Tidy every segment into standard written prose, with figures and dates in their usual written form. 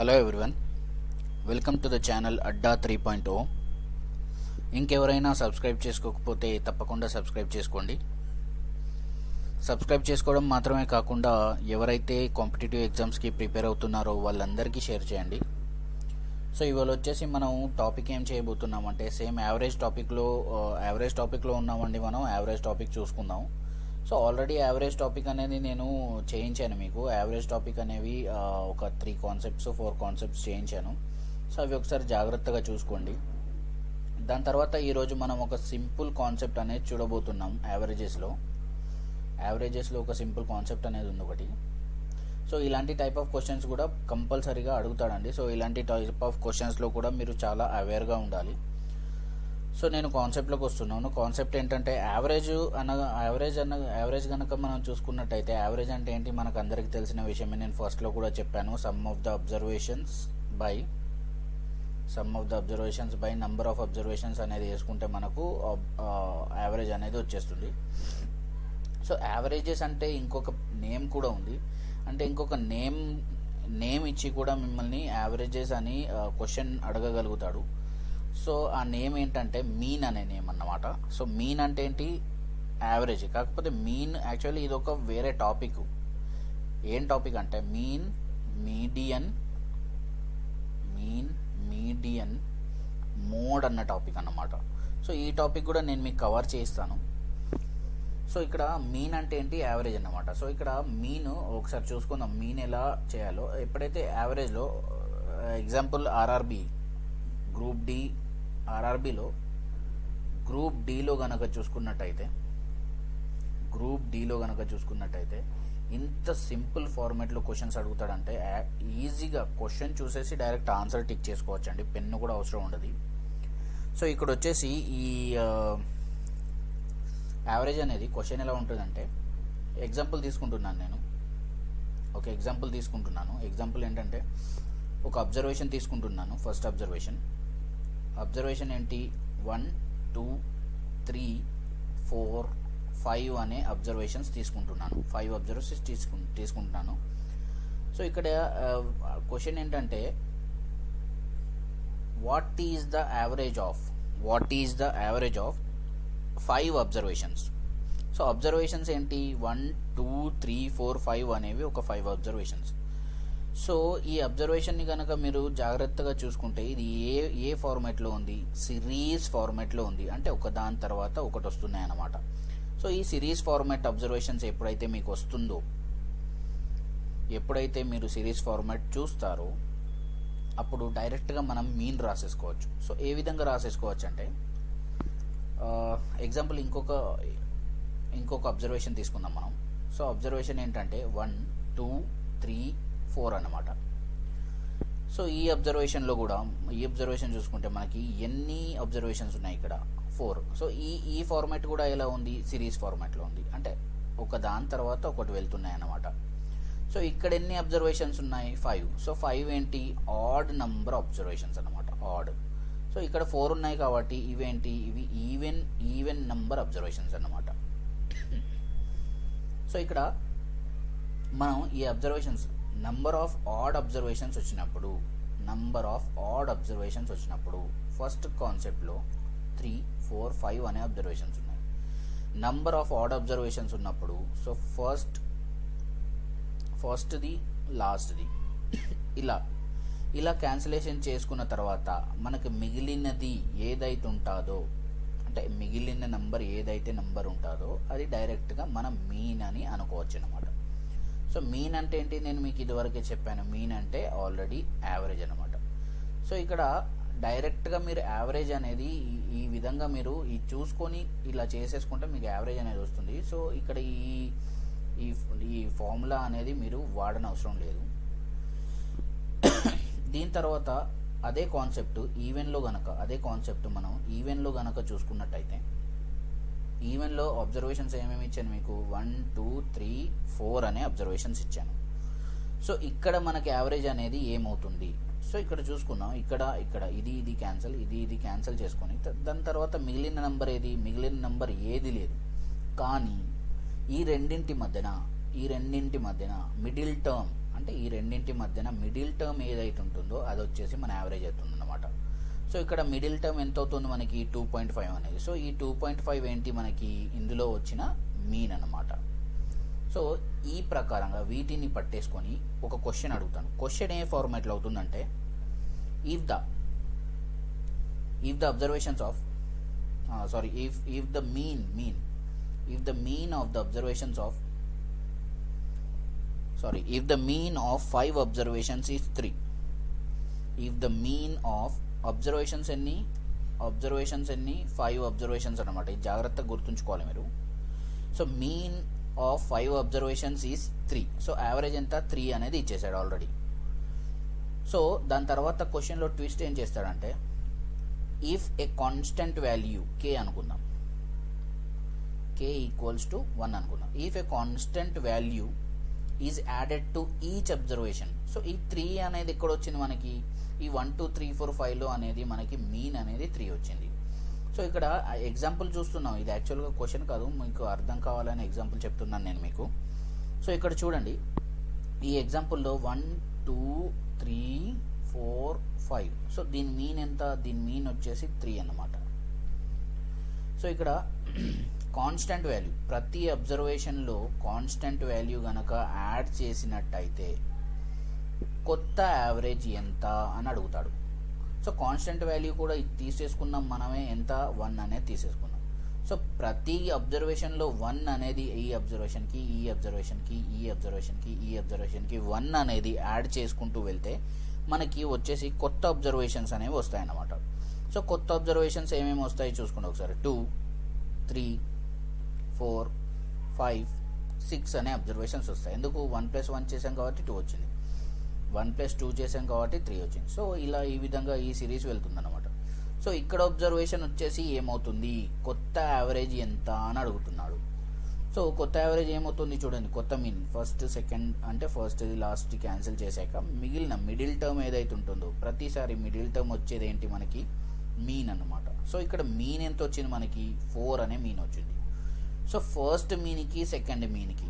Hello everyone, welcome to the channel Adda 3.0. ఇంకెవరైనా subscribe చేసుకోకపోతే తప్పకుండా సబ్స్క్రైబ్ చేసుకోండి. సబ్స్క్రైబ్ చేసుకోవడం మాత్రమే కాకుండా ఎవరైతే కాంపిటేటివ్ ఎగ్జామ్స్కి ప్రిపేర్ అవుతున్నారో వాళ్ళందరికీ షేర్ చేయండి. సో ఇవాళ వచ్చేసి మనం టాపిక్ ఏం చేయబోతున్నామంటే సేమ్ యావరేజ్ టాపిక్లో ఉన్నామండి. మనం యావరేజ్ టాపిక్ చూసుకుందాం. సో ఆల్రెడీ యావరేజ్ టాపిక్ అనేది నేను చేయించాను మీకు. యావరేజ్ టాపిక్ అనేవి ఒక 3 కాన్సెప్ట్స్ 4 కాన్సెప్ట్స్ చేయించాను. సో అవి ఒకసారి జాగ్రత్తగా చూసుకోండి. దాని తర్వాత ఈరోజు మనం ఒక సింపుల్ కాన్సెప్ట్ అనేది చూడబోతున్నాం. యావరేజెస్లో ఒక సింపుల్ కాన్సెప్ట్ అనేది ఉంది ఒకటి. సో ఇలాంటి టైప్ ఆఫ్ క్వశ్చన్స్ కూడా కంపల్సరీగా అడుగుతాడండి. సో ఇలాంటి టైప్ ఆఫ్ క్వశ్చన్స్లో కూడా మీరు చాలా అవేర్గా ఉండాలి. సో నేను కాన్సెప్ట్లోకి వస్తున్నాను. కాన్సెప్ట్ ఏంటంటే యావరేజ్ కనుక మనం చూసుకున్నట్టయితే యావరేజ్ అంటే ఏంటి మనకు అందరికీ తెలిసిన విషయమే. నేను ఫస్ట్లో కూడా చెప్పాను. Some of the observations by number of observations అనేది వేసుకుంటే మనకు యావరేజ్ అనేది వచ్చేస్తుంది. సో యావరేజెస్ అంటే ఇంకొక నేమ్ కూడా ఉంది. అంటే ఇంకొక నేమ్ ఇచ్చి కూడా మిమ్మల్ని యావరేజెస్ అని క్వశ్చన్ అడగగలుగుతాడు. సో ఆ నేమ్ ఏంటంటే మీన్ అనే నేమ్ అన్నమాట. సో మీన్ అంటే ఏంటి? యావరేజ్. కాకపోతే మీన్ యాక్చువల్లీ ఇది ఒక వేరే టాపిక్. ఏం టాపిక్ అంటే మీడియన్ మోడ్ అన్న టాపిక్ అన్నమాట. సో ఈ టాపిక్ కూడా నేను మీకు కవర్ చేస్తాను. సో ఇక్కడ మీన్ అంటే ఏంటి? యావరేజ్ అన్నమాట. సో ఇక్కడ మీన్ ఒకసారి చూసుకుందాం మీన్ ఎలా చేయాలో. ఎప్పుడైతే యావరేజ్లో ఎగ్జాంపుల్ గ్రూప్ డి ఆర్ఆర్బిలో గ్రూప్ డిలో గనక చూసుకున్నట్టయితే ఇంత సింపుల్ ఫార్మాట్లో క్వశ్చన్స్ అడుగుతాడంటే ఈజీగా క్వశ్చన్ చూసేసి డైరెక్ట్ ఆన్సర్ టిక్ చేసుకోవచ్చు అండి. పెన్ను కూడా అవసరం ఉండదు. సో ఇక్కడ వచ్చేసి ఈ యావరేజ్ అనేది క్వశ్చన్ ఎలా ఉంటుందంటే ఎగ్జాంపుల్ తీసుకుంటున్నాను నేను. ఒక ఎగ్జాంపుల్ ఎగ్జాంపుల్ ఏంటంటే ఒక అబ్జర్వేషన్ తీసుకుంటున్నాను. ఫస్ట్ అబ్జర్వేషన్ ఏంటి? 1 2 3 4 5 అనే అబ్జర్వేషన్స్ తీసుకుంటున్నాను. 5 అబ్జర్వేషన్స్ తీసుకుంటున్నాను. సో ఇక్కడ క్వశ్చన్ ఏంటంటే what is the average of 5 observations. So observations ఏంటి? 1 2 3 4 5 అనేవి ఒక 5 అబ్జర్వేషన్స్. సో ఈ అబ్జర్వేషన్ని కనుక మీరు జాగ్రత్తగా చూసుకుంటే ఇది ఏ ఫార్మాట్లో ఉంది? సిరీస్ ఫార్మాట్లో ఉంది. అంటే ఒక దాని తర్వాత ఒకటి వస్తున్నాయి అన్నమాట. సో ఈ సిరీస్ ఫార్మాట్ అబ్జర్వేషన్స్ ఎప్పుడైతే మీరు సిరీస్ ఫార్మాట్ చూస్తారో అప్పుడు డైరెక్ట్గా మనం మీన్ రాసేసుకోవచ్చు. సో ఏ విధంగా రాసేసుకోవచ్చు అంటే ఎగ్జాంపుల్ ఇంకొక అబ్జర్వేషన్ తీసుకుందాం మనం. సో అబ్జర్వేషన్ ఏంటంటే 1 2 3 4 అన్నమాట. సో ఈ అబ్జర్వేషన్ చూసుకుంటే మనకి ఎన్ని అబ్జర్వేషన్స్ ఉన్నాయి? ఇక్కడ 4. సో ఈ ఫార్మాట్ కూడా ఎలా ఉంది? సిరీస్ ఫార్మాట్లో ఉంది. అంటే ఒక దాని తర్వాత ఒకటి వెళ్తున్నాయి అన్నమాట. సో ఇక్కడ ఎన్ని అబ్జర్వేషన్స్ ఉన్నాయి? 5. సో 5 ఏంటి? ఆడ్ నంబర్ అబ్జర్వేషన్స్ అన్నమాట. ఆడ్. సో ఇక్కడ 4 ఉన్నాయి కాబట్టి ఇవి ఈవెన్ నంబర్ అబ్జర్వేషన్స్ అన్నమాట. సో ఇక్కడ మనం ఈ observations number of odd observations వచ్చినప్పుడు ఫస్ట్ కాన్సెప్ట్లో 3 4 5 అనే అబ్జర్వేషన్స్ ఉన్నాయి. నంబర్ ఆఫ్ ఆడ్ అబ్జర్వేషన్స్ ఉన్నప్పుడు సో ఫస్ట్ది లాస్ట్ది ఇలా క్యాన్సిలేషన్ చేసుకున్న తర్వాత మనకి మిగిలినది ఏదైతే ఉంటుందో అంటే మిగిలిన నంబర్ ఏదైతే నంబర్ ఉంటుందో అది డైరెక్ట్గా మనం మీన్ అని అనుకోవచ్చు అన్నమాట. సో మీన్ అంటే ఏంటి? నేను మీకు ఇదివరకే చెప్పాను. మీన్ అంటే ఆల్రెడీ యావరేజ్ అనమాట. సో ఇక్కడ డైరెక్ట్గా మీరు యావరేజ్ అనేది ఈ విధంగా మీరు ఇది చూసుకొని ఇలా చేసేసుకుంటే మీకు యావరేజ్ అనేది వస్తుంది. సో ఇక్కడ ఈ ఫార్ములా అనేది మీరు వాడనవసరం లేదు. దీని తర్వాత అదే కాన్సెప్ట్ మనం ఈవెన్లో గనక చూసుకున్నట్టయితే ఈవెన్లో అబ్జర్వేషన్స్ ఏమేమి ఇచ్చాను మీకు? 1 2 3 4 అనే అబ్జర్వేషన్స్ ఇచ్చాను. సో ఇక్కడ మనకి యావరేజ్ అనేది ఏమవుతుంది? సో ఇక్కడ చూసుకుందాం. ఇక్కడ ఇది క్యాన్సిల్ చేసుకొని దాని తర్వాత మిగిలిన నంబర్ ఏది లేదు. కానీ ఈ రెండింటి మధ్యన మిడిల్ టర్మ్ అంటే ఈ రెండింటి మధ్యన మిడిల్ టర్మ్ ఏదైతే ఉంటుందో అది వచ్చేసి మన యావరేజ్ అవుతుంది అన్నమాట. సో ఇక్కడ మిడిల్ టర్మ్ ఎంత అవుతుంది మనకి 2.5 అనేది. సో ఈ 2.5 ఏంటి మనకి ఇందులో వచ్చిన మీన్ అన్నమాట. సో ఈ ప్రకారంగా వీటిని పట్టేసుకొని ఒక క్వశ్చన్ అడుగుతాను. క్వశ్చన్ ఏ ఫార్మాట్లో అవుతుందంటే if the observations of if the mean of the observations of if the mean of 5 observations is 3, if the mean of observations ఎన్ని 5 observations అన్నమాట. ఇది జాగ్రత్తగా గుర్తుంచుకోవాలి మీరు. So mean of 5 observations is 3. So average ఎంత 3 అనేది ఇచ్చేసాడు ఆల్రెడీ. సో దాని తర్వాత క్వశ్చన్లో ట్విస్ట్ ఏం చేస్తాడంటే if a constant value k అనుకుందాం, k ఈక్వల్స్ టు 1 అనుకుందాం. If a constant value is added to each observation. So ఈ 3 అనేది ఎక్కడ వచ్చింది మనకి, ఈ 1 2 3 4 5లో అనేది మనకి మీన్ అనేది 3 వచ్చింది. సో ఇక్కడ ఎగ్జాంపుల్ చూస్తున్నాం, ఇది యాక్చువల్గా క్వశ్చన్ కాదు, మీకు అర్థం కావాలని ఎగ్జాంపుల్ చెప్తున్నాను నేను మీకు. సో ఇక్కడ చూడండి, ఈ ఎగ్జాంపుల్లో 1 2 3 4 5. సో దీని మీన్ ఎంత, దీని మీన్ వచ్చేసి 3 అన్నమాట. సో ఇక్కడ కాన్స్టెంట్ వాల్యూ, ప్రతి అబ్జర్వేషన్లో కాన్స్టెంట్ వాల్యూ కనుక యాడ్ చేసినట్టయితే కొత్త యావరేజ్ ఎంత అని అడుగుతాడు. సో కాన్స్టెంట్ వాల్యూ కూడా తీసేసుకున్నాం మనమే, ఎంత 1 అనేది తీసేసుకున్నాం. సో ప్రతి అబ్జర్వేషన్లో 1 అనేది ఈ అబ్జర్వేషన్కి 1 అనేది యాడ్ చేసుకుంటూ వెళ్తే మనకి వచ్చేసి కొత్త అబ్జర్వేషన్స్ అనేవి వస్తాయన్నమాట. సో కొత్త అబ్జర్వేషన్స్ ఏమేమి వస్తాయి చూసుకోండి ఒకసారి. 2 3 4 5 6 అనే అబ్జర్వేషన్స్ వస్తాయి. ఎందుకు 1 + 1 చేసాం కాబట్టి 2 వచ్చింది, 1 + 2 చేసాం కాబట్టి 3 వచ్చింది. సో ఇలా ఈ విధంగా ఈ సిరీస్ వెళ్తుందన్నమాట. సో ఇక్కడ అబ్జర్వేషన్ వచ్చేసి ఏమవుతుంది, కొత్త యావరేజ్ ఎంత అని అడుగుతున్నాడు. సో కొత్త యావరేజ్ ఏమవుతుంది చూడండి, కొత్త మీన్ ఫస్ట్ సెకండ్ అంటే ఫస్ట్ లాస్ట్ క్యాన్సిల్ చేశాక మిగిలిన మిడిల్ టర్మ్ ఏదైతే ఉంటుందో ప్రతిసారి మిడిల్ టర్మ్ వచ్చేది ఏంటి మనకి, మీన్ అన్నమాట. సో ఇక్కడ మీన్ ఎంత వచ్చింది మనకి, 4 అనే మీన్ వచ్చింది. సో ఫస్ట్ మీన్కి సెకండ్ మీన్కి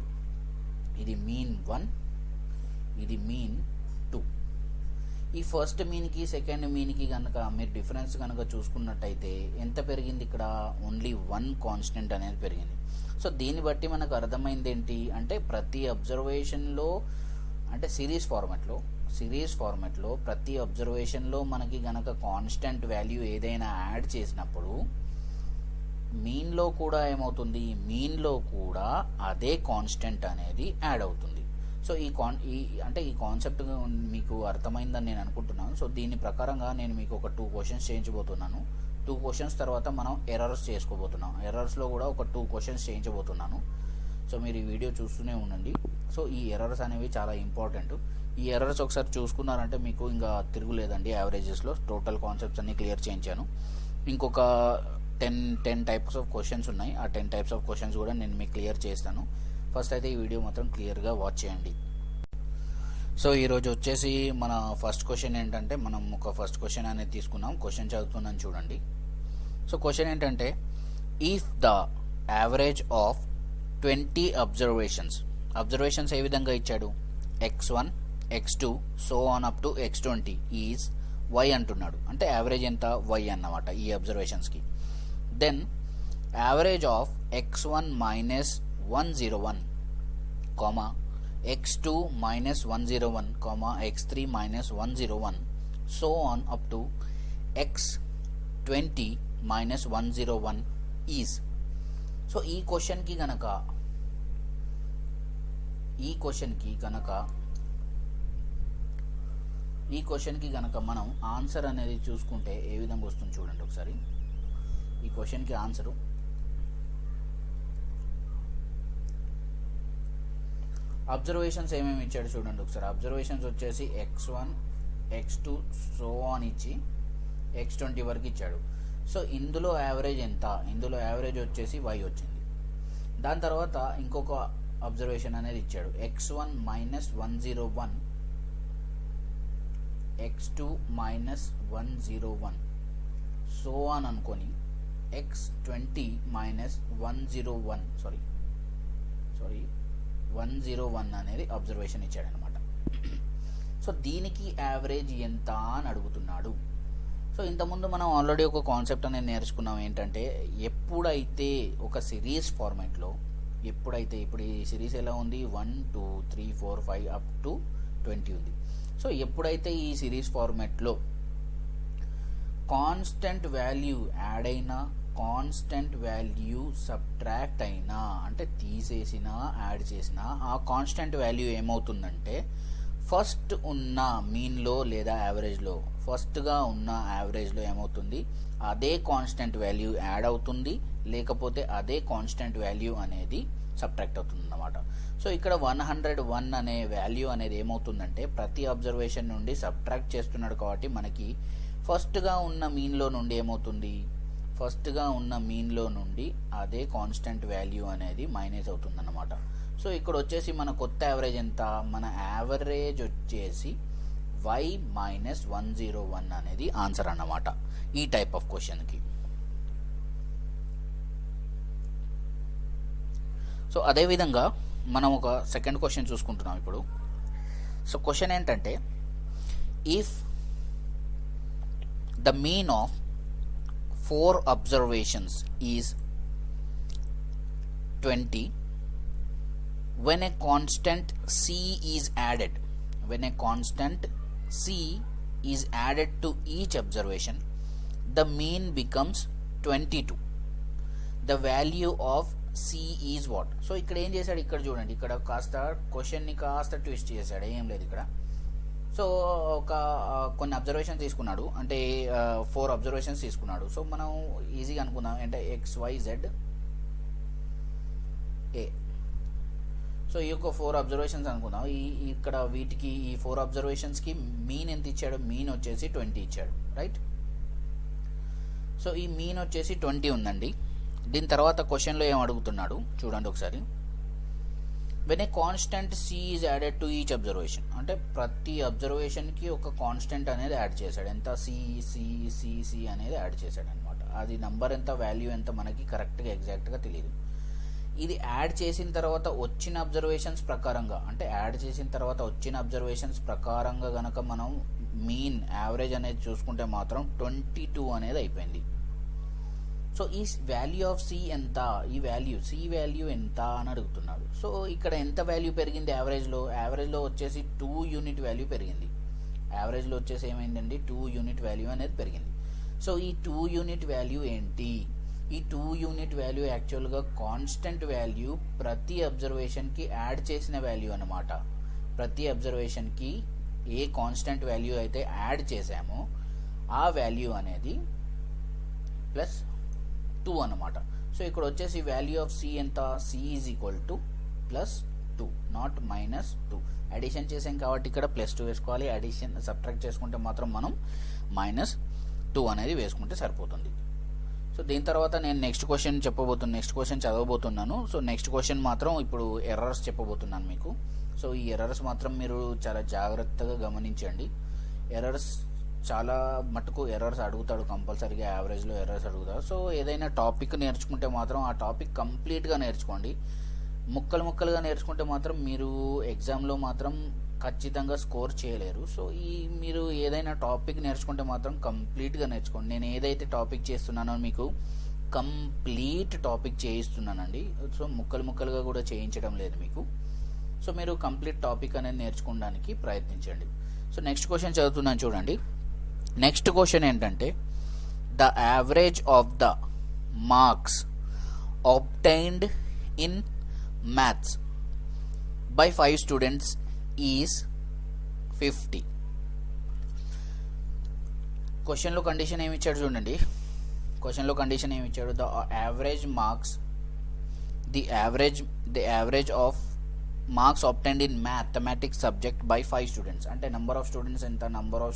ఇది మీన్ 1, ఇది మీన్ 2. ఈ ఫస్ట్ మీన్కి సెకండ్ మీన్కి కనుక మీరు డిఫరెన్స్ కనుక చూసుకున్నట్టయితే ఎంత పెరిగింది, ఇక్కడ ఓన్లీ 1 కాన్స్టెంట్ అనేది పెరిగింది. సో దీన్ని బట్టి మనకు అర్థమైంది ఏంటి అంటే ప్రతి అబ్జర్వేషన్లో అంటే సిరీస్ ఫార్మాట్లో ప్రతి అబ్జర్వేషన్లో మనకి గనక కాన్స్టెంట్ వాల్యూ ఏదైనా యాడ్ చేసినప్పుడు మీన్లో కూడా ఏమవుతుంది, మీన్లో కూడా అదే కాన్స్టెంట్ అనేది యాడ్ అవుతుంది. సో ఈ కాన్సెప్ట్ మీకు అర్థమైందని నేను అనుకుంటున్నాను. సో దీని ప్రకారంగా నేను మీకు ఒక 2 క్వశ్చన్స్ చేయించబోతున్నాను. 2 క్వశ్చన్స్ తర్వాత మనం ఎర్రర్స్ చేసుకోబోతున్నాం. ఎర్రర్స్లో కూడా ఒక 2 క్వశ్చన్స్ చేయించబోతున్నాను. సో మీరు ఈ వీడియో చూస్తూనే ఉండండి. సో ఈ ఎర్రర్స్ అనేవి చాలా ఇంపార్టెంట్. ఈ ఎర్రర్స్ ఒకసారి చూసుకున్నారంటే మీకు ఇంకా తిరుగులేదండి. యావరేజెస్లో టోటల్ కాన్సెప్ట్స్ అన్ని క్లియర్ చేయించాను. ఇంకొక 10 టైప్స్ ఆఫ్ క్వశ్చన్స్ ఉన్నాయి. ఆ 10 టైప్స్ ఆఫ్ క్వశ్చన్స్ కూడా నేను మీకు క్లియర్ చేస్తాను. ఫస్ట్ అయితే ఈ వీడియో మాత్రం క్లియర్గా వాచ్ చేయండి. సో ఈరోజు వచ్చేసి మన ఫస్ట్ క్వశ్చన్ ఏంటంటే, మనం ఒక ఫస్ట్ క్వశ్చన్ అనేది తీసుకున్నాం. క్వశ్చన్ చదువుతున్నాను చూడండి. సో క్వశ్చన్ ఏంటంటే, if the average of 20 observations ఏ విధంగా ఇచ్చాడు, x1 x2 so on up to x20 is y అంటున్నాడు. అంటే యావరేజ్ ఎంత, y అన్నమాట ఈ అబ్జర్వేషన్స్కి. Then average of x1 minus 101 comma x2 minus 101 comma x3 minus 101 so on up to x20 minus 101 is. So ఈ క్వశ్చన్కి గనక మనం ఆన్సర్ అనేది చూసుకుంటే ఏ విధంగా వస్తుంది చూడండి ఒకసారి. ఈ క్వశ్చన్కి ఆన్సరు అబ్జర్వేషన్స్ ఏమేమి ఇచ్చాడు చూడండి ఒకసారి. అబ్జర్వేషన్స్ వచ్చేసి x1 x2 సో ఆన్ ఇచ్చి x20 వరకు ఇచ్చాడు. సో ఇందులో యావరేజ్ ఎంత, ఇందులో యావరేజ్ వచ్చేసి y వచ్చింది. దాని తర్వాత ఇంకొక అబ్జర్వేషన్ అనేది ఇచ్చాడు, x1 minus 101 x2 minus 101 so on అనుకొని x20 మైనస్ 101 101 అనేది అబ్జర్వేషన్ ఇచ్చాడనమాట. సో దీనికి యావరేజ్ ఎంత అని అడుగుతున్నాడు. సో ఇంతకుముందు మనం ఆల్రెడీ ఒక కాన్సెప్ట్ అనేది నేర్చుకున్నాం, ఏంటంటే ఎప్పుడైతే ఒక సిరీస్ ఫార్మాట్లో, ఎప్పుడైతే ఇప్పుడు ఈ సిరీస్ ఎలా ఉంది 1 2 3 4 5 అప్ టు 20 ఉంది. సో ఎప్పుడైతే ఈ సిరీస్ ఫార్మాట్లో కాన్స్టెంట్ వాల్యూ యాడ్ అయినా, కాన్స్టెంట్ వాల్యూ సబ్ట్రాక్ట్ అయినా, అంటే తీసేసినా యాడ్ చేసినా, ఆ కాన్స్టెంట్ వాల్యూ ఏమవుతుందంటే ఫస్ట్ ఉన్న మీన్లో లేదా యావరేజ్లో, ఫస్ట్గా ఉన్న యావరేజ్లో ఏమవుతుంది, అదే కాన్స్టెంట్ వాల్యూ యాడ్ అవుతుంది, లేకపోతే అదే కాన్స్టెంట్ వాల్యూ అనేది సబ్ట్రాక్ట్ అవుతుంది అన్నమాట. సో ఇక్కడ 101 అనే వాల్యూ అనేది ఏమవుతుందంటే ప్రతి అబ్జర్వేషన్ నుండి సబ్ట్రాక్ట్ చేస్తున్నాడు కాబట్టి మనకి ఫస్ట్గా ఉన్న మీన్లో నుండి ఏమవుతుంది, ఫస్ట్గా ఉన్న మీన్లో నుండి అదే కాన్స్టెంట్ వాల్యూ అనేది మైనస్ అవుతుంది అన్నమాట. సో ఇక్కడ వచ్చేసి మన కొత్త యావరేజ్ ఎంత, మన యావరేజ్ వచ్చేసి y మైనస్ 101 అనేది ఆన్సర్ అన్నమాట ఈ టైప్ ఆఫ్ క్వశ్చన్కి. సో అదేవిధంగా మనం ఒక సెకండ్ క్వశ్చన్ చూసుకుంటున్నాం ఇప్పుడు. సో క్వశ్చన్ ఏంటంటే, if the mean of 4 observations is 20 when a constant c is added, when a constant c is added to each observation, the mean becomes 22. The value of c is what? So ఇక్కడ ఏం చేశాడు, ఇక్కడ చూడండి, ఇక్కడ కాస్త క్వశ్చన్ని కాస్త twist చేశాడు. ఏం లేదు ఇక్కడ. సో ఒక కొన్ని అబ్జర్వేషన్స్ తీసుకున్నాడు, అంటే 4 అబ్జర్వేషన్స్ తీసుకున్నాడు. సో మనం ఈజీగా అనుకుందాం, అంటే XYZ A. సో ఈ యొక్క 4 అబ్జర్వేషన్స్ అనుకుందాం. ఇక్కడ వీటికి ఈ 4 అబ్జర్వేషన్స్కి మీన్ ఎంత ఇచ్చాడు, మీన్ వచ్చేసి 20 ఇచ్చాడు, రైట్. సో ఈ మీన్ వచ్చేసి 20 ఉందండి. దీని తర్వాత క్వశ్చన్లో ఏం అడుగుతున్నాడు చూడండి ఒకసారి. When a constant C is added to each observation, అంటే ప్రతి అబ్జర్వేషన్కి ఒక కాన్స్టెంట్ అనేది యాడ్ చేశాడు. ఎంత, సి అనేది యాడ్ చేశాడు అనమాట. అది నంబర్ ఎంత, వాల్యూ ఎంత మనకి కరెక్ట్గా ఎగ్జాక్ట్గా తెలియదు. ఇది యాడ్ చేసిన తర్వాత వచ్చిన అబ్జర్వేషన్స్ ప్రకారంగా, అంటే యాడ్ చేసిన తర్వాత వచ్చిన అబ్జర్వేషన్స్ ప్రకారంగా గనక మనం మీన్ యావరేజ్ అనేది చూసుకుంటే మాత్రం 22 అనేది అయిపోయింది. సో ఈ వాల్యూ ఆఫ్ సి ఎంత, ఈ వాల్యూ సి వాల్యూ ఎంత అని అడుగుతున్నాడు. సో ఇక్కడ ఎంత వాల్యూ పెరిగింది యావరేజ్లో, యావరేజ్లో వచ్చేసి 2 యూనిట్ వాల్యూ పెరిగింది. యావరేజ్లో వచ్చేసి ఏమైందండి, 2 యూనిట్ వాల్యూ అనేది పెరిగింది. సో ఈ 2 యూనిట్ వాల్యూ ఏంటి, ఈ 2 యూనిట్ వాల్యూ యాక్చువల్గా కాన్స్టెంట్ వాల్యూ ప్రతి అబ్జర్వేషన్కి యాడ్ చేసిన వాల్యూ అనమాట. ప్రతి అబ్జర్వేషన్కి ఏ కాన్స్టెంట్ వాల్యూ అయితే యాడ్ చేసామో ఆ వాల్యూ అనేది ప్లస్ 2 అనమాట. సో ఇక్కడ వచ్చేసి వాల్యూ ఆఫ్ సి ఎంత, C is equal to plus 2 not minus 2. Addition చేసాం కాబట్టి ఇక్కడ ప్లస్ 2 వేసుకోవాలి. అడిషన్ సబ్ట్రాక్ట్ చేసుకుంటే మాత్రం మనం మైనస్ 2 అనేది వేసుకుంటే సరిపోతుంది. సో దీని తర్వాత నేను నెక్స్ట్ క్వశ్చన్ చదవబోతున్నాను. సో నెక్స్ట్ క్వశ్చన్ మాత్రం ఇప్పుడు ఎర్రర్స్ చెప్పబోతున్నాను మీకు. సో ఈ ఎర్రర్స్ మాత్రం మీరు చాలా జాగ్రత్తగా గమనించండి. ఎర్రర్స్ చాలా మటుకు ఎర్రర్స్ అడుగుతాడు కంపల్సరీగా, యావరేజ్లో ఎర్రర్స్ అడుగుతాడు. సో ఏదైనా టాపిక్ నేర్చుకుంటే మాత్రం ఆ టాపిక్ కంప్లీట్గా నేర్చుకోండి. ముక్కలుగా నేర్చుకుంటే మాత్రం మీరు ఎగ్జామ్లో మాత్రం ఖచ్చితంగా స్కోర్ చేయలేరు. సో మీరు ఏదైనా టాపిక్ నేర్చుకుంటే మాత్రం కంప్లీట్గా నేర్చుకోండి. నేను ఏదైతే టాపిక్ చేస్తున్నానో మీకు కంప్లీట్ టాపిక్ చేయిస్తున్నానండి. సో ముక్కలుగా కూడా చేయించడం లేదు మీకు. సో మీరు కంప్లీట్ టాపిక్ అనేది నేర్చుకోవడానికి ప్రయత్నించండి. సో నెక్స్ట్ క్వశ్చన్ చదువుతున్నాను చూడండి. నెక్స్ట్ క్వశ్చన్ ఏంటంటే, the average of the marks obtained in maths by 5 students is 50. క్వశ్చన్లో కండిషన్ ఏమి ఇచ్చాడు చూడండి. క్వశ్చన్లో కండిషన్ ఏమి ఇచ్చాడు, the average marks, the average of marks obtained in mathematics subject by 5 students. అంటే నెంబర్ ఆఫ్ స్టూడెంట్స్ ఎంత, నెంబర్ ఆఫ్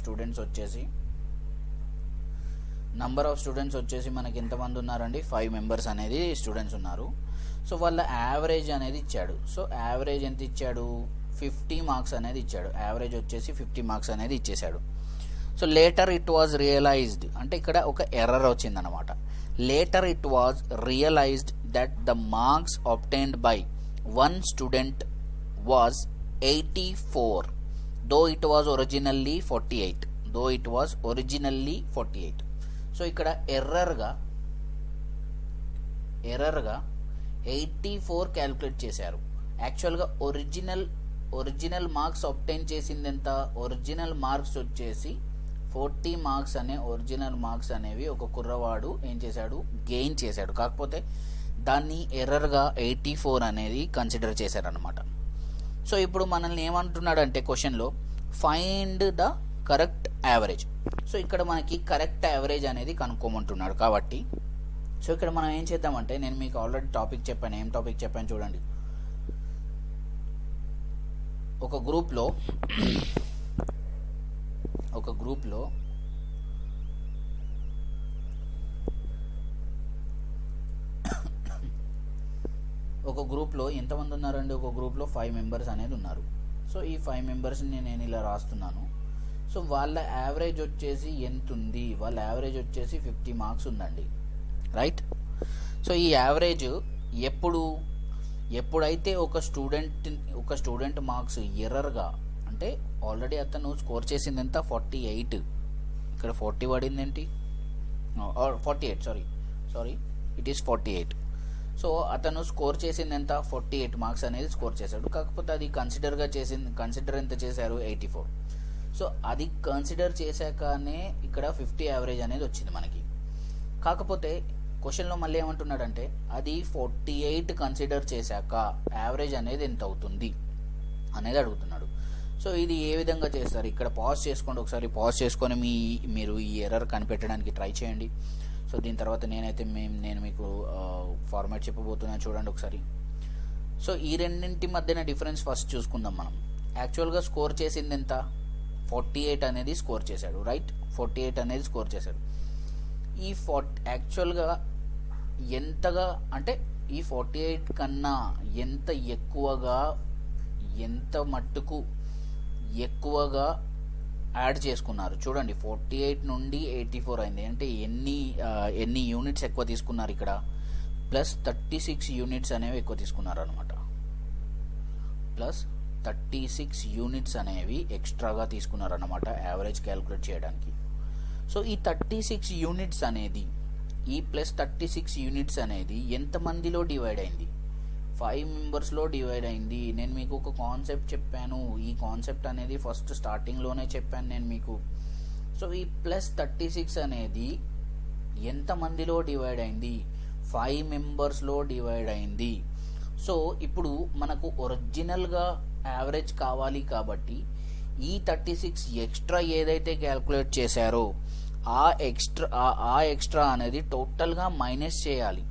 స్టూడెంట్స్ వచ్చేసి మనకి ఎంతమంది ఉన్నారండి, 5 మెంబర్స్ అనేది స్టూడెంట్స్ ఉన్నారు. సో వాళ్ళ యావరేజ్ అనేది ఇచ్చాడు. సో యావరేజ్ ఎంత ఇచ్చాడు, 50 మార్క్స్ అనేది ఇచ్చాడు. యావరేజ్ వచ్చేసి 50 మార్క్స్ అనేది ఇచ్చేసాడు. So later it was realised, అంటే ఇక్కడ ఒక ఎర్రర్ వచ్చిందనమాట. Later it was realised that the marks obtained by 1 student was 84 though it was originally 48. So ఇక్కడ ఎర్రర్గా 84 క్యాలిక్యులేట్ చేశారు. యాక్చువల్గా ఒరిజినల్ మార్క్స్ అబ్టైన్ చేసింది ఎంత? ఒరిజినల్ మార్క్స్ వచ్చేసి 40 మార్క్స్ అనే ఒరిజినల్ మార్క్స్ అనేవి ఒక కుర్రవాడు ఏం చేశాడు? గెయిన్ చేశాడు. కాకపోతే దాన్ని ఎర్రర్గా 84 అనేది కన్సిడర్ చేశారనమాట. సో ఇప్పుడు మనల్ని ఏమంటున్నాడంటే క్వశ్చన్లో find the correct average. So ఇక్కడ మనకి కరెక్ట్ యావరేజ్ అనేది కనుక్కోమంటున్నాడు. కాబట్టి సో ఇక్కడ మనం ఏం చేద్దామంటే, నేను మీకు ఆల్రెడీ టాపిక్ చెప్పాను. ఏం టాపిక్ చెప్పాను చూడండి. ఒక గ్రూప్లో ఎంతమంది ఉన్నారండి? ఒక గ్రూప్లో 5 మెంబర్స్ అనేది ఉన్నారు. సో ఈ 5 మెంబర్స్ని నేను ఇలా రాస్తున్నాను. సో వాళ్ళ యావరేజ్ వచ్చేసి ఎంత ఉంది? వాళ్ళ యావరేజ్ వచ్చేసి 50 మార్క్స్ ఉందండి, రైట్? సో ఈ యావరేజ్ ఎప్పుడైతే ఒక స్టూడెంట్ మార్క్స్ ఎర్రర్గా, అంటే ఆల్రెడీ అతను స్కోర్ చేసింది ఎంత? 48. ఇక్కడ 40 పడింది ఏంటి? 48, సారీ ఇట్ ఈస్ 48. సో అతను స్కోర్ చేసింది ఎంత? 48 మార్క్స్ అనేది స్కోర్ చేశాడు. కాకపోతే అది కన్సిడర్ ఎంత చేశారు? 84. సో అది కన్సిడర్ చేశాకనే ఇక్కడ 50 యావరేజ్ అనేది వచ్చింది మనకి. కాకపోతే క్వశ్చన్లో మళ్ళీ ఏమంటున్నాడంటే, అది 48 కన్సిడర్ చేశాక యావరేజ్ అనేది ఎంత అవుతుంది అనేది అడుగుతున్నాడు. సో ఇది ఏ విధంగా చేస్తారు? ఇక్కడ పాజ్ చేసుకోండి, ఒకసారి పాజ్ చేసుకొని మీరు ఈ ఎర్రర్ కనిపెట్టడానికి ట్రై చేయండి. సో దీని తర్వాత నేను మీకు ఫార్మాట్ చెప్పబోతున్నాను, చూడండి ఒకసారి. సో ఈ రెండింటి మధ్యన డిఫరెన్స్ ఫస్ట్ చూసుకుందాం మనం. యాక్చువల్గా స్కోర్ చేసింది ఎంత? 48 అనేది స్కోర్ చేశాడు, రైట్? 48 అనేది స్కోర్ చేశాడు. ఈ యాక్చువల్గా ఎంతగా, అంటే ఈ 48 కన్నా ఎంత మట్టుకు ఎక్కువగా యాడ్ చేసుకున్నారు చూడండి. 48 నుండి 84 అయింది. అంటే ఎన్ని యూనిట్స్ ఎక్కువ తీసుకున్నారు ఇక్కడ? ప్లస్ 36 యూనిట్స్ అనేవి ఎక్కువ తీసుకున్నారు అనమాట. ప్లస్ 36 యూనిట్స్ అనేవి ఎక్స్ట్రాగా తీసుకున్నారు అన్నమాట యావరేజ్ క్యాలిక్యులేట్ చేయడానికి. సో ఈ 36 యూనిట్స్ అనేది, ఈ ప్లస్ 36 యూనిట్స్ అనేది ఎంతమందిలో డివైడ్ అయింది? 5 మెంబర్స్లో డివైడ్ అయింది. నేను మీకు ఒక కాన్సెప్ట్ చెప్పాను. ఈ కాన్సెప్ట్ అనేది ఫస్ట్ స్టార్టింగ్లోనే చెప్పాను నేను మీకు. సో ఈ ప్లస్ 36 అనేది ఎంతమందిలో డివైడ్ అయింది? 5 మెంబర్స్లో డివైడ్ అయింది. సో ఇప్పుడు మనకు ఒరిజినల్గా యావరేజ్ కావాలి కాబట్టి ఈ 36 ఎక్స్ట్రా ఏదైతే క్యాల్కులేట్ చేశారో ఆ ఎక్స్ట్రా అనేది టోటల్గా మైనస్ చేయాలి.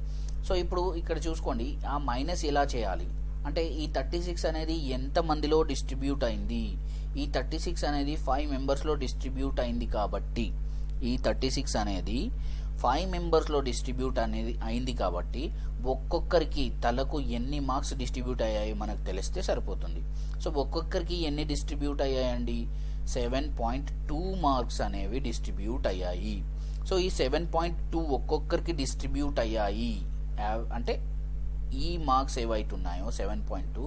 సో ఇప్పుడు ఇక్కడ చూసుకోండి, ఆ మైనస్ ఎలా చేయాలి అంటే, ఈ 36 అనేది ఎంత మందిలో డిస్ట్రిబ్యూట్ అయింది? ఈ 36 అనేది 5 మెంబర్స్లో డిస్ట్రిబ్యూట్ అయింది. కాబట్టి ఈ 36 అనేది 5 మెంబర్స్లో డిస్ట్రిబ్యూట్ అనేది అయింది. కాబట్టి ఒక్కొక్కరికి తలకు ఎన్ని మార్క్స్ డిస్ట్రిబ్యూట్ అయ్యాయో మనకు తెలిస్తే సరిపోతుంది. సో ఒక్కొక్కరికి ఎన్ని డిస్ట్రిబ్యూట్ అయ్యాయండి? 7.2 మార్క్స్ అనేవి డిస్ట్రిబ్యూట్ అయ్యాయి. సో ఈ 7.2 ఒక్కొక్కరికి డిస్ట్రిబ్యూట్ అయ్యాయి అంటే ఈ మార్క్స్ ఏవైతున్నాయో 7.2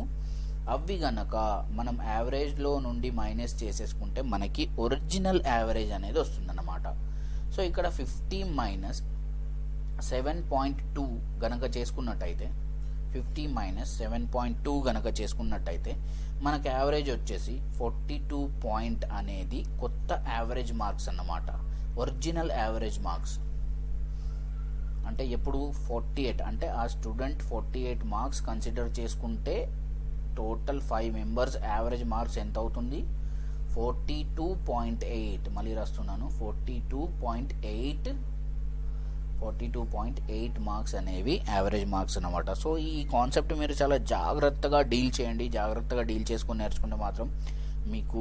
అవి గనక మనం యావరేజ్లో నుండి మైనస్ చేసేసుకుంటే మనకి ఒరిజినల్ యావరేజ్ అనేది వస్తుందన్నమాట. సో ఇక్కడ 50 మైనస్ 7.2 గనక చేసుకున్నట్టయితే 50 మైనస్ 7.2 గనక చేసుకున్నట్టయితే మనకు యావరేజ్ వచ్చేసి 42 పాయింట్ అనేది కొత్త యావరేజ్ మార్క్స్ అన్నమాట. ఒరిజినల్ యావరేజ్ మార్క్స్ అంటే ఎప్పుడు 48 అంటే ఆ స్టూడెంట్ 48 మార్క్స్ కన్సిడర్ చేసుకుంటే టోటల్ 5 మెంబర్స్ యావరేజ్ మార్క్స్ ఎంత అవుతుంది? 42.8. మళ్ళీ రాస్తున్నాను, 42.8 మార్క్స్ అనేవి యావరేజ్ మార్క్స్ అన్నమాట. సో ఈ కాన్సెప్ట్ మీరు చాలా జాగ్రత్తగా డీల్ చేయండి. జాగ్రత్తగా డీల్ చేసుకుని నేర్చుకుంటే మాత్రం మీకు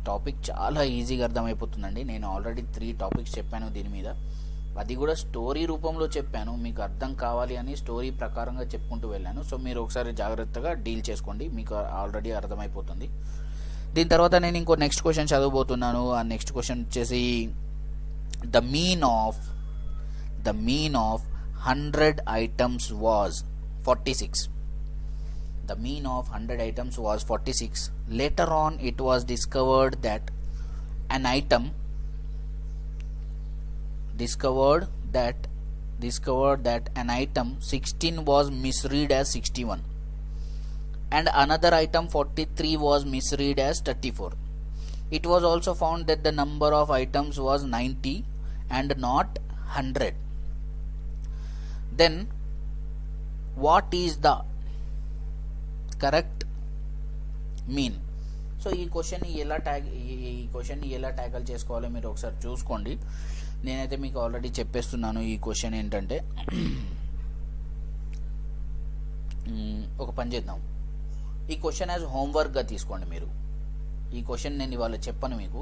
టాపిక్ చాలా ఈజీగా అర్థమైపోతుందండి. నేను ఆల్రెడీ 3 టాపిక్స్ చెప్పాను దీని మీద, అది కూడా స్టోరీ రూపంలో చెప్పాను. మీకు అర్థం కావాలి అని స్టోరీ ప్రకారంగా చెప్పుకుంటూ వెళ్ళాను. సో మీరు ఒకసారి జాగ్రత్తగా డీల్ చేసుకోండి, మీకు ఆల్రెడీ అర్థమైపోతుంది. దీని తర్వాత నేను ఇంకో నెక్స్ట్ క్వశ్చన్ చదవబోతున్నాను. ఆ నెక్స్ట్ క్వశ్చన్ వచ్చేసి the mean of 100 items was 46. The mean of 100 items was 46. Later on it was discovered that an item discovered that an item 16 was misread as 61 and another item 43 was misread as 34. It was also found that the number of items was 90 and not 100. Then what is the correct mean? So ఈ క్వశ్చన్ని ఎలా ట్యాకల్ చేసుకోవాలో మీరు ఒకసారి చూసుకోండి. నేనైతే మీకు already చెప్పేస్తున్నాను. ఈ క్వశ్చన్ ఏంటంటే ఒక పని చేద్దాం, ఈ క్వశ్చన్ యాజ్ హోంవర్క్గా తీసుకోండి. మీరు ఈ క్వశ్చన్ నేను ఇవాళ చెప్పను మీకు,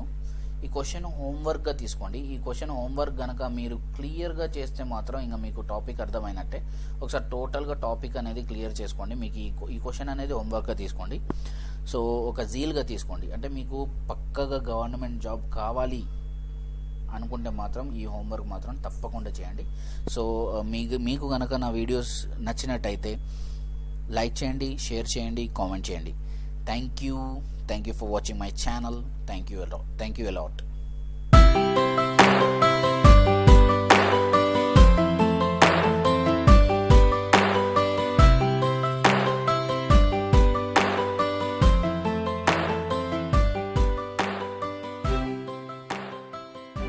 ఈ క్వశ్చన్ హోంవర్క్గా తీసుకోండి. ఈ క్వశ్చన్ హోంవర్క్ కనుక మీరు క్లియర్గా చేస్తే మాత్రం ఇంకా మీకు టాపిక్ అర్థమైనట్టే. ఒకసారి టోటల్గా టాపిక్ అనేది క్లియర్ చేసుకోండి. మీకు ఈ క్వశ్చన్ అనేది హోంవర్క్గా తీసుకోండి. సో ఒక జీల్గా తీసుకోండి. అంటే మీకు పక్కగా గవర్నమెంట్ జాబ్ కావాలి అనుకుంటే మాత్రం ఈ హోంవర్క్ మాత్రం తప్పకుండా చేయండి. సో మీకు కనుక నా వీడియోస్ నచ్చినట్టయితే లైక్ చేయండి, షేర్ చేయండి, కామెంట్ చేయండి. Thank you for watching my channel. Thank you a lot.